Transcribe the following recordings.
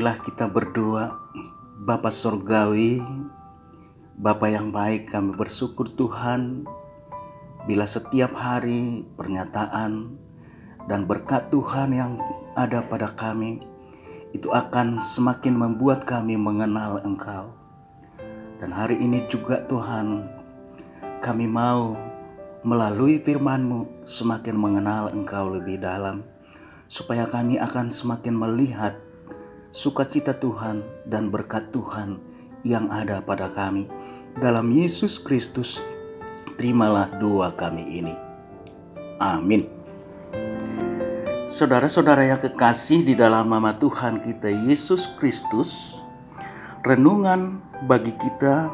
Marilah kita berdoa. Bapa Surgawi, Bapa yang baik, kami bersyukur Tuhan bila setiap hari pernyataan dan berkat Tuhan yang ada pada kami itu akan semakin membuat kami mengenal Engkau. Dan hari ini juga Tuhan, kami mau melalui firman-Mu semakin mengenal Engkau lebih dalam, supaya kami akan semakin melihat sukacita Tuhan dan berkat Tuhan yang ada pada kami. Dalam Yesus Kristus, terimalah doa kami ini. Amin. Saudara-saudara yang kekasih di dalam nama Tuhan kita Yesus Kristus, renungan bagi kita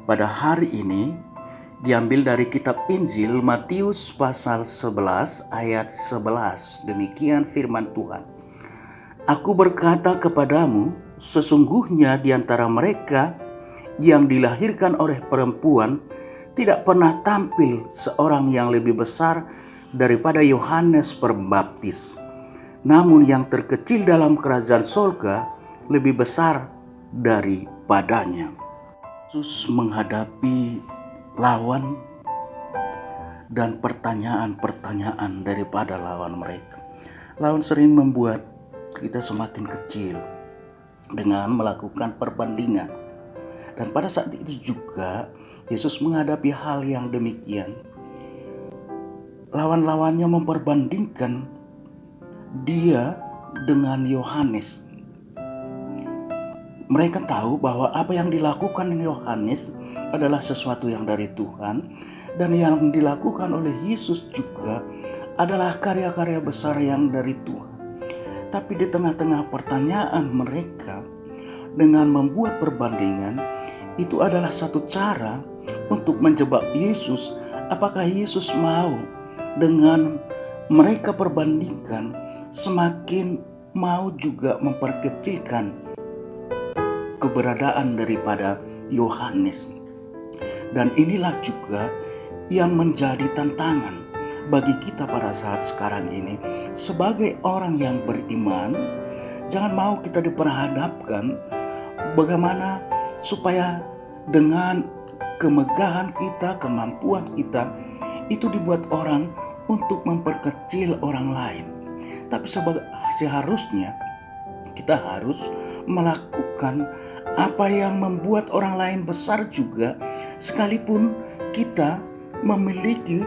pada hari ini diambil dari kitab Injil Matius pasal 11 ayat 11. Demikian firman Tuhan. Aku berkata kepadamu, sesungguhnya di antara mereka yang dilahirkan oleh perempuan tidak pernah tampil seorang yang lebih besar daripada Yohanes Pembaptis. Namun yang terkecil dalam kerajaan sorga lebih besar daripadanya. Yesus menghadapi lawan dan pertanyaan-pertanyaan daripada lawan mereka. Lawan sering membuat kita semakin kecil dengan melakukan perbandingan. Dan pada saat itu juga Yesus menghadapi hal yang demikian. Lawan-lawannya memperbandingkan dia dengan Yohanes. Mereka tahu bahwa apa yang dilakukan Yohanes adalah sesuatu yang dari Tuhan, dan yang dilakukan oleh Yesus juga adalah karya-karya besar yang dari Tuhan. Tapi di tengah-tengah pertanyaan mereka dengan membuat perbandingan, itu adalah satu cara untuk menjebak Yesus. Apakah Yesus mau dengan mereka perbandingkan semakin mau juga memperkecilkan keberadaan daripada Yohanes? Dan inilah juga yang menjadi tantangan bagi kita pada saat sekarang ini. Sebagai orang yang beriman, jangan mau kita diperhadapkan bagaimana supaya dengan kemegahan kita, kemampuan kita itu dibuat orang untuk memperkecil orang lain. Tapi seharusnya kita harus melakukan apa yang membuat orang lain besar juga, sekalipun kita memiliki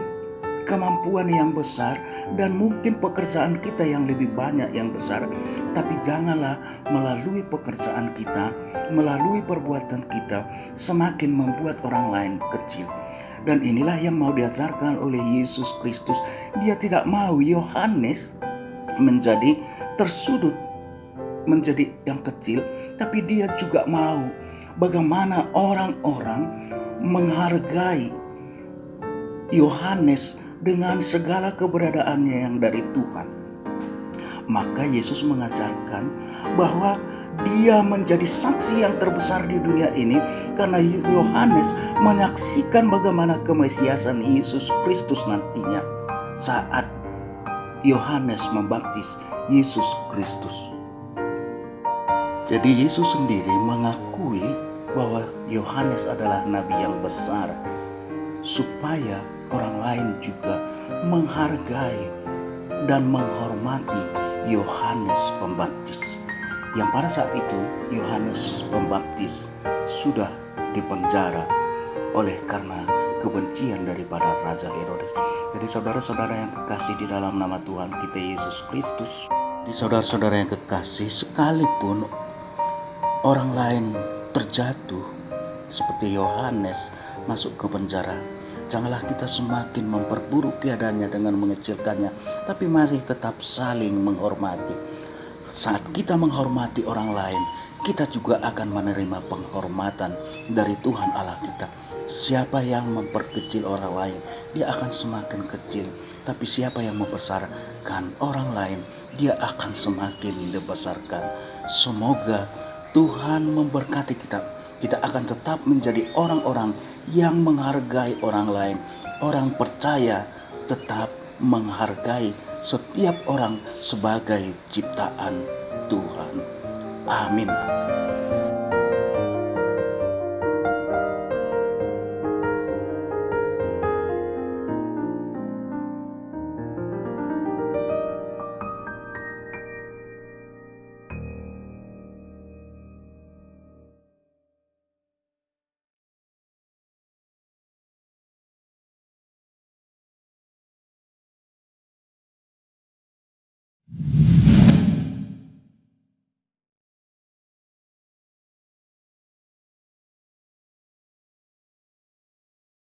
kemampuan yang besar dan mungkin pekerjaan kita yang lebih banyak yang besar. Tapi janganlah melalui pekerjaan kita, melalui perbuatan kita semakin membuat orang lain kecil. Dan inilah yang mau diajarkan oleh Yesus Kristus. Dia tidak mau Yohanes menjadi tersudut, menjadi yang kecil, tapi dia juga mau bagaimana orang-orang menghargai Yohanes dengan segala keberadaannya yang dari Tuhan. Maka Yesus mengajarkan bahwa dia menjadi saksi yang terbesar di dunia ini karena Yohanes menyaksikan bagaimana kemesiasan Yesus Kristus nantinya saat Yohanes membaptis Yesus Kristus. Jadi Yesus sendiri mengakui bahwa Yohanes adalah nabi yang besar, supaya orang lain juga menghargai dan menghormati Yohanes Pembaptis, yang pada saat itu Yohanes Pembaptis sudah dipenjara oleh karena kebencian daripada Raja Herodes. Jadi saudara-saudara yang kekasih di dalam nama Tuhan kita Yesus Kristus, di saudara-saudara yang kekasih, sekalipun orang lain terjatuh seperti Yohanes masuk ke penjara, janganlah kita semakin memperburuk keadaannya dengan mengecilkannya, tapi masih tetap saling menghormati. Saat kita menghormati orang lain, kita juga akan menerima penghormatan dari Tuhan Allah kita. Siapa yang memperkecil orang lain, dia akan semakin kecil. Tapi siapa yang membesarkan orang lain, dia akan semakin dibesarkan. Semoga Tuhan memberkati kita. Kita akan tetap menjadi orang-orang yang menghargai orang lain. Orang percaya tetap menghargai setiap orang sebagai ciptaan Tuhan. Amin.